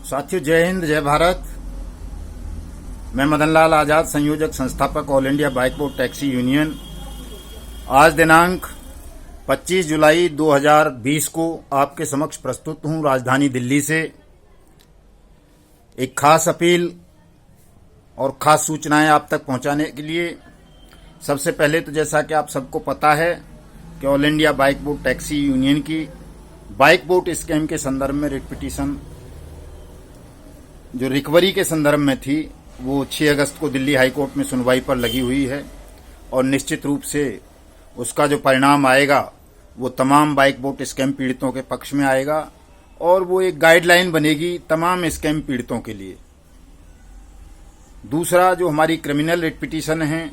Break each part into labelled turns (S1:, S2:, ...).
S1: साथियों, जय हिंद, जय भारत। मैं मदन लाल आजाद, संयोजक संस्थापक all India bike board taxi union. आज दिनांक 25 जुलाई 2020 को आपके समक्ष प्रस्तुत हूं राजधानी दिल्ली से एक खास अपील और खास सूचनाएं आप तक पहुंचाने के लिए। सबसे पहले तो जैसा कि आप सबको पता है कि all India bike board taxi union की बाइक बोर्ड स्कैम के संदर्भ में रिट पिटीशन जो रिकवरी के संदर्भ में थी वो 6 अगस्त को दिल्ली हाई कोर्ट में सुनवाई पर लगी हुई है और निश्चित रूप से उसका जो परिणाम आएगा वो तमाम बाइक बोर्ड स्कैम पीड़ितों के पक्ष में आएगा और वो एक गाइडलाइन बनेगी तमाम स्कैम पीड़ितों के लिए। दूसरा, जो हमारी क्रिमिनल रिट पिटीशन है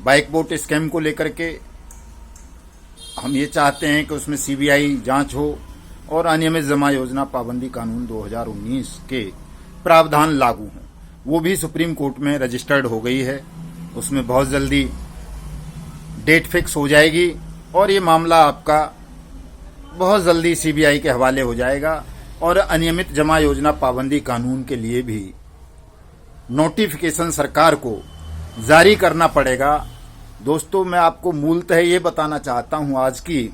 S1: बाइक बोर्ड स्कैम को लेकर के, हम ये चाहते हैं कि उसमें सीबीआई जांच हो और अनियमित जमा योजना पाबंदी कानून 2019 के प्रावधान लागू हों। वो भी सुप्रीम कोर्ट में रजिस्टर्ड हो गई है, उसमें बहुत जल्दी डेट फिक्स हो जाएगी और ये मामला आपका बहुत जल्दी सीबीआई के हवाले हो जाएगा और अनियमित जमा योजना पाबंदी कानून के लिए भी नोटिफिकेशन सरकार को जारी करना पड़ेगा। दोस्तों, मैं आपको मूलतः ये बताना चाहता हूं आज की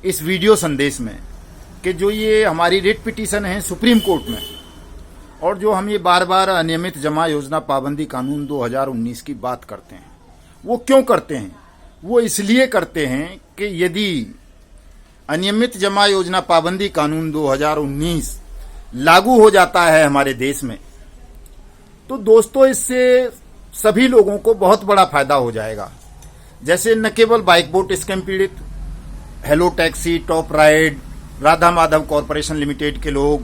S1: इस वीडियो संदेश में कि जो ये हमारी रिट पिटीशन है सुप्रीम कोर्ट में और जो हम ये बार बार अनियमित जमा योजना पाबंदी कानून 2019 की बात करते हैं, वो क्यों करते हैं? वो इसलिए करते हैं कि यदि अनियमित जमा योजना पाबंदी कानून 2019 लागू हो जाता है हमारे देश में तो दोस्तों इससे सभी लोगों को बहुत बड़ा फायदा हो जाएगा। जैसे न केवल बाइक बोर्ड स्कैम पीड़ित, hello taxi, top ride, Radha Madhav corporation limited के लोग,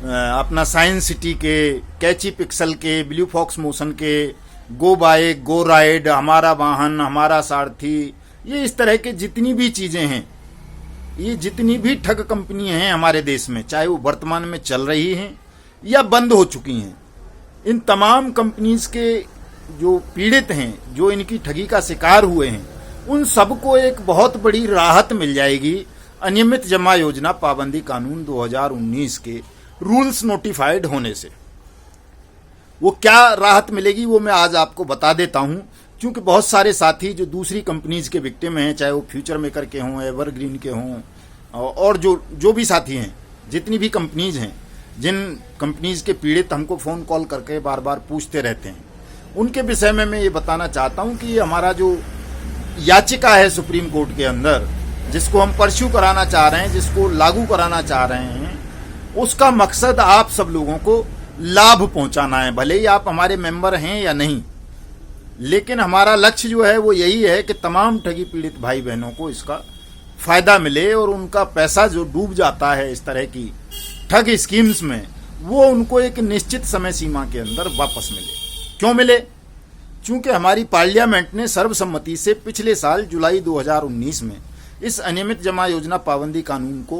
S1: अपना साइंस सिटी के, कैची पिक्सल के, ब्लू फॉक्स मोशन के, गो बाइक, गो राइड, हमारा वाहन, हमारा सारथी, ये इस तरह के जितनी भी चीजें हैं, ये जितनी भी ठग कंपनियां हैं हमारे देश में, चाहे वो वर्तमान में चल रही हैं या बंद हो चुकी हैं, इन तमाम कंपनीज के जो पीड़ित हैं, जो इनकी ठगी का शिकार हुए हैं, उन सबको एक बहुत बड़ी राहत मिल जाएगी अनियमित जमा योजना पाबंदी कानून 2019 के रूल्स नोटिफाइड होने से। वो क्या राहत मिलेगी वो मैं आज आपको बता देता हूं, क्योंकि बहुत सारे साथी जो दूसरी कंपनीज के विक्टिम हैं, चाहे वो फ्यूचर मेकर के हों, एवरग्रीन के हों और जो भी साथी हैं, जितनी भी कंपनीज हैं, जिन कंपनीज के पीड़ित हमको फोन कॉल करके बार बार पूछते रहते हैं, उनके विषय में मैं ये बताना चाहता हूं कि ये हमारा जो याचिका है सुप्रीम कोर्ट के अंदर, जिसको हम परस्यू कराना चाह रहे हैं, जिसको लागू कराना चाह रहे हैं, उसका मकसद आप सब लोगों को लाभ पहुंचाना है। भले ही आप हमारे मेंबर हैं या नहीं, लेकिन हमारा लक्ष्य जो है वो यही है कि तमाम ठगी पीड़ित भाई बहनों को इसका फायदा मिले और उनका पैसा जो डूब जाता है इस तरह की ठग स्कीम्स में, वो उनको एक निश्चित समय सीमा के अंदर वापस मिले। क्यों मिले? क्योंकि हमारी पार्लियामेंट ने सर्वसम्मति से पिछले साल जुलाई 2019 में इस अनियमित जमा योजना पाबंदी कानून को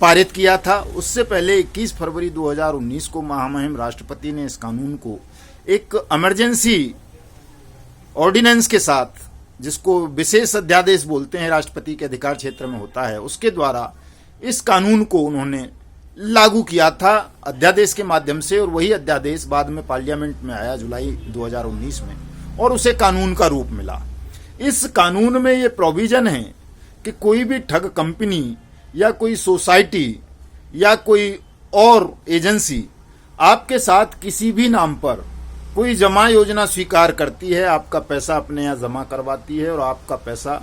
S1: पारित किया था। उससे पहले 21 फरवरी 2019 को महामहिम राष्ट्रपति ने इस कानून को एक इमरजेंसी ऑर्डिनेंस के साथ, जिसको विशेष अध्यादेश बोलते हैं, राष्ट्रपति के अधिकार क्षेत्र में होता है, उसके द्वारा इस कानून को उन्होंने लागू किया था अध्यादेश के माध्यम से। और वही अध्यादेश बाद में पार्लियामेंट में आया जुलाई 2019 में और उसे कानून का रूप मिला। इस कानून में ये प्रोविजन है कि कोई भी ठग कंपनी या कोई सोसाइटी या कोई और एजेंसी आपके साथ किसी भी नाम पर कोई जमा योजना स्वीकार करती है, आपका पैसा अपने यहाँ जमा करवाती है और आपका पैसा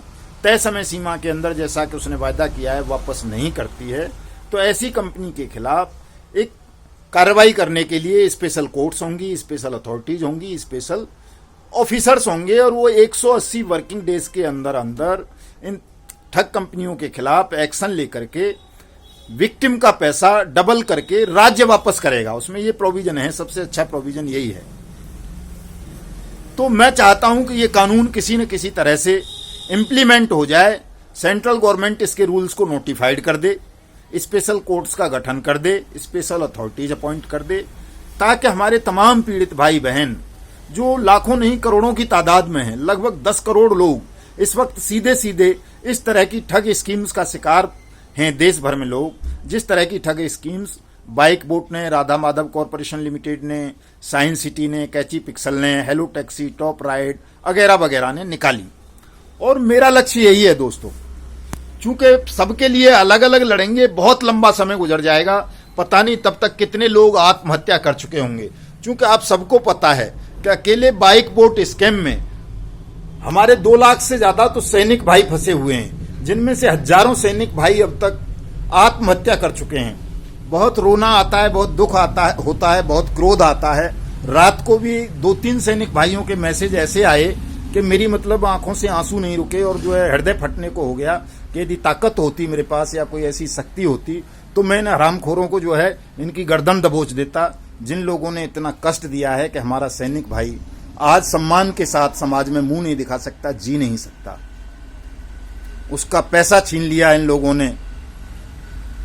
S1: तय समय सीमा के अंदर, जैसा कि उसने वायदा किया है, वापस नहीं करती है, तो ऐसी कंपनी के खिलाफ एक कार्रवाई करने के लिए स्पेशल कोर्ट्स होंगी, स्पेशल अथॉरिटीज होंगी, स्पेशल ऑफिसर्स होंगे और वो 180 वर्किंग डेज के अंदर अंदर इन ठग कंपनियों के खिलाफ एक्शन लेकर के विक्टिम का पैसा डबल करके राज्य वापस करेगा। उसमें ये प्रोविजन है, सबसे अच्छा प्रोविजन यही है। तो मैं चाहता हूं कि ये कानून किसी न किसी तरह से इंप्लीमेंट हो जाए, सेंट्रल गवर्नमेंट इसके रूल्स को नोटिफाइड कर दे, स्पेशल कोर्ट्स का गठन कर दे, स्पेशल अथॉरिटीज अपॉइंट कर दे, ताकि हमारे तमाम पीड़ित भाई बहन जो लाखों नहीं करोड़ों की तादाद में हैं, लगभग 10 करोड़ लोग इस वक्त सीधे सीधे इस तरह की ठग स्कीम्स का शिकार हैं। देश भर में लोग जिस तरह की ठग स्कीम्स बाइक बोट ने, राधा माधव कॉरपोरेशन लिमिटेड ने, साइंस सिटी ने, कैची पिक्सल ने, हेलो टैक्सी, टॉप राइड वगैरह वगैरह ने निकाली। और मेरा लक्ष्य यही है दोस्तों, चूंकि सबके लिए अलग अलग लड़ेंगे, बहुत लंबा समय गुजर जाएगा, पता नहीं तब तक कितने लोग आत्महत्या कर चुके होंगे। चूंकि आप सबको पता है कि अकेले बाइक बोट स्कैम में हमारे 2 लाख से ज्यादा तो सैनिक भाई फंसे हुए हैं, जिनमें से हजारों सैनिक भाई अब तक आत्महत्या कर चुके हैं। बहुत रोना आता है, बहुत दुख होता है, बहुत क्रोध आता है। रात को भी 2-3 सैनिक भाइयों के मैसेज ऐसे आए कि मेरी मतलब आंखों से आंसू नहीं रुके और जो है हृदय फटने को हो गया कि यदि ताकत होती मेरे पास या कोई ऐसी शक्ति होती तो मैं ना हरामखोरों को जो है इनकी गर्दन दबोच देता, जिन लोगों ने इतना कष्ट दिया है कि हमारा सैनिक भाई आज सम्मान के साथ समाज में मुंह नहीं दिखा सकता, जी नहीं सकता। उसका पैसा छीन लिया इन लोगों ने,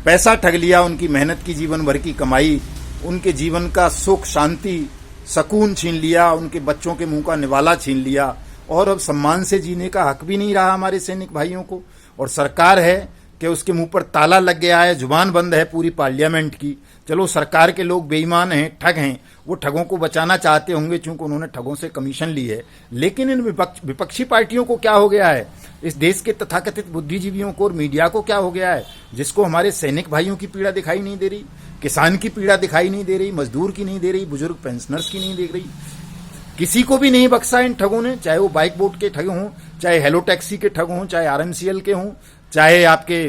S1: पैसा ठग लिया, उनकी मेहनत की जीवन भर की कमाई, उनके जीवन का सुख शांति सुकून छीन लिया, उनके बच्चों के मुंह का निवाला छीन लिया और अब सम्मान से जीने का हक भी नहीं रहा हमारे सैनिक भाइयों को। और सरकार है कि उसके मुंह पर ताला लग गया है, जुबान बंद है पूरी पार्लियामेंट की। चलो सरकार के लोग बेईमान हैं, ठग हैं, वो ठगों को बचाना चाहते होंगे चूंकि उन्होंने ठगों से कमीशन ली है। लेकिन इन विपक्षी पार्टियों को क्या हो गया है, इस देश के तथाकथित बुद्धिजीवियों को और मीडिया को क्या हो गया है, जिसको हमारे सैनिक भाइयों की पीड़ा दिखाई नहीं दे रही, किसान की पीड़ा दिखाई नहीं दे रही, मजदूर की नहीं दे रही, बुजुर्ग पेंशनर्स की नहीं दे रही। किसी को भी नहीं बख्शा इन ठगों ने, चाहे वो बाइक बोट के ठग हों, चाहे हेलो टैक्सी के ठग हों, चाहे RMCL के हों, चाहे आपके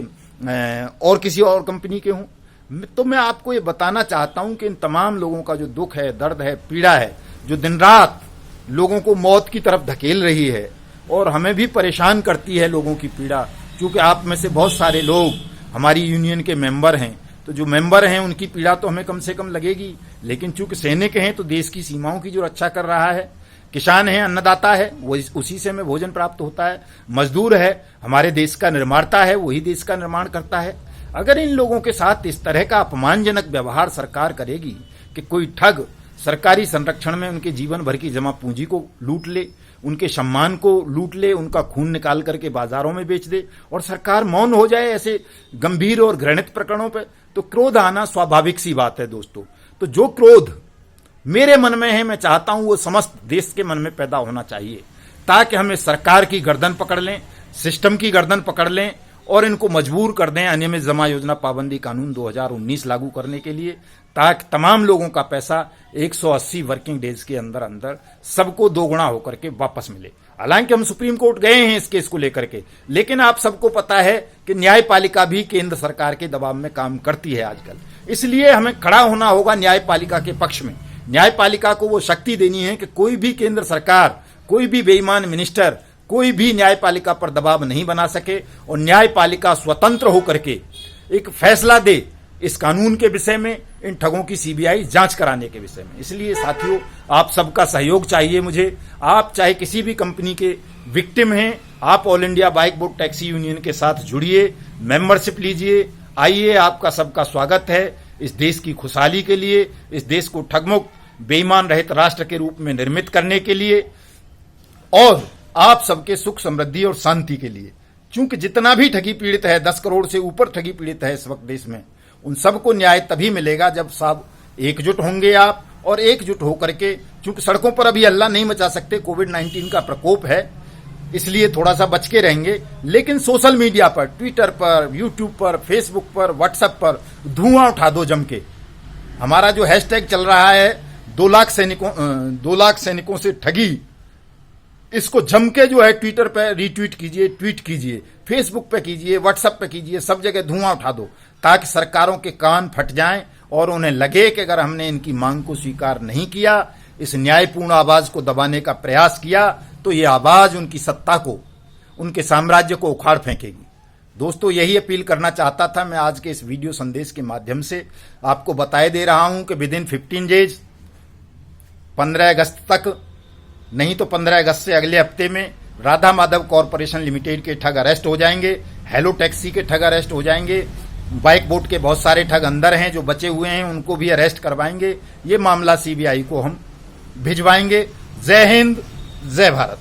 S1: और किसी और कंपनी के हों। तो मैं आपको ये बताना चाहता हूं कि इन तमाम लोगों का जो दुख है, दर्द है, पीड़ा है, जो दिन रात लोगों को मौत की तरफ धकेल रही है और हमें भी परेशान करती है लोगों की पीड़ा। क्योंकि आप में से बहुत सारे लोग हमारी यूनियन के मेंबर हैं, तो जो मेंबर हैं उनकी पीड़ा तो हमें कम से कम लगेगी। लेकिन चूंकि सैनिक हैं तो देश की सीमाओं की जो रक्षा कर रहा है, किसान है, अन्नदाता है, वो उसी से हमें भोजन प्राप्त होता है, मजदूर है, हमारे देश का निर्माता है, वही देश का निर्माण करता है। अगर इन लोगों के साथ इस तरह का अपमानजनक व्यवहार सरकार करेगी कि कोई ठग सरकारी संरक्षण में उनके जीवन भर की जमा पूंजी को लूट ले, उनके सम्मान को लूट ले, उनका खून निकाल करके बाजारों में बेच दे और सरकार मौन हो जाए ऐसे गंभीर और घृणित प्रकरणों पर, तो क्रोध आना स्वाभाविक सी बात है दोस्तों। तो जो क्रोध मेरे मन में है, मैं चाहता हूं वो समस्त देश के मन में पैदा होना चाहिए, ताकि हमें सरकार की गर्दन पकड़ लें, सिस्टम की गर्दन पकड़ लें और इनको मजबूर कर दें अनियमित जमा योजना पाबंदी कानून 2019 लागू करने के लिए, ताकि तमाम लोगों का पैसा 180 वर्किंग डेज के अंदर अंदर सबको दोगुना होकर के वापस मिले। हालांकि हम सुप्रीम कोर्ट गए हैं इस केस को लेकर के, लेकिन आप सबको पता है कि न्यायपालिका भी केंद्र सरकार के दबाव में काम करती है आजकल। इसलिए हमें खड़ा होना होगा न्यायपालिका के पक्ष में। न्यायपालिका को वो शक्ति देनी है कि कोई भी केंद्र सरकार, कोई भी बेईमान मिनिस्टर, कोई भी न्यायपालिका पर दबाव नहीं बना सके और न्यायपालिका स्वतंत्र होकर के एक फैसला दे इस कानून के विषय में, इन ठगों की CBI जांच कराने के विषय में। इसलिए साथियों, आप सबका सहयोग चाहिए मुझे। आप चाहे किसी भी कंपनी के विक्टिम हैं, आप all India bike boat taxi union के साथ जुड़िए, मेंबरशिप लीजिए, आइए, आपका सबका स्वागत है इस देश की खुशहाली के लिए, इस देश को ठगमुक्त बेईमान रहित राष्ट्र के रूप में निर्मित करने के लिए और आप सबके सुख समृद्धि और शांति के लिए। क्योंकि जितना भी ठगी पीड़ित है, 10 करोड़ से ऊपर ठगी पीड़ित है इस वक्त देश में, उन सबको न्याय तभी मिलेगा जब सब एकजुट होंगे आप, और एकजुट होकर के, क्योंकि सड़कों पर अभी हल्ला नहीं मचा सकते, कोविड-19 का प्रकोप है, इसलिए थोड़ा सा बच के रहेंगे। लेकिन सोशल मीडिया पर, ट्विटर पर, यूट्यूब पर, फेसबुक पर, व्हाट्सएप पर धुआं उठा दो जम के। हमारा जो हैशटैग चल रहा है 2 लाख सैनिकों से ठगी, इसको जम के जो है ट्विटर पे रीट्वीट कीजिए, ट्वीट कीजिए, फेसबुक पे कीजिए, व्हाट्सएप पे कीजिए, सब जगह धुआं उठा दो, ताकि सरकारों के कान फट जाएं और उन्हें लगे कि अगर हमने इनकी मांग को स्वीकार नहीं किया, इस न्यायपूर्ण आवाज को दबाने का प्रयास किया, तो ये आवाज उनकी सत्ता को, उनके साम्राज्य को उखाड़ फेंकेगी। दोस्तों, यही अपील करना चाहता था मैं आज के इस वीडियो संदेश के माध्यम से। आपको बताए दे रहा हूं कि विदिन 15 डेज, 15 अगस्त तक, नहीं तो 15 अगस्त से अगले हफ्ते में राधा माधव कॉरपोरेशन लिमिटेड के ठग अरेस्ट हो जाएंगे, हेलो टैक्सी के ठग अरेस्ट हो जाएंगे, बाइक बोट के बहुत सारे ठग अंदर हैं जो बचे हुए हैं, उनको भी अरेस्ट करवाएंगे। ये मामला CBI को हम भिजवाएंगे। जय हिंद, जय भारत।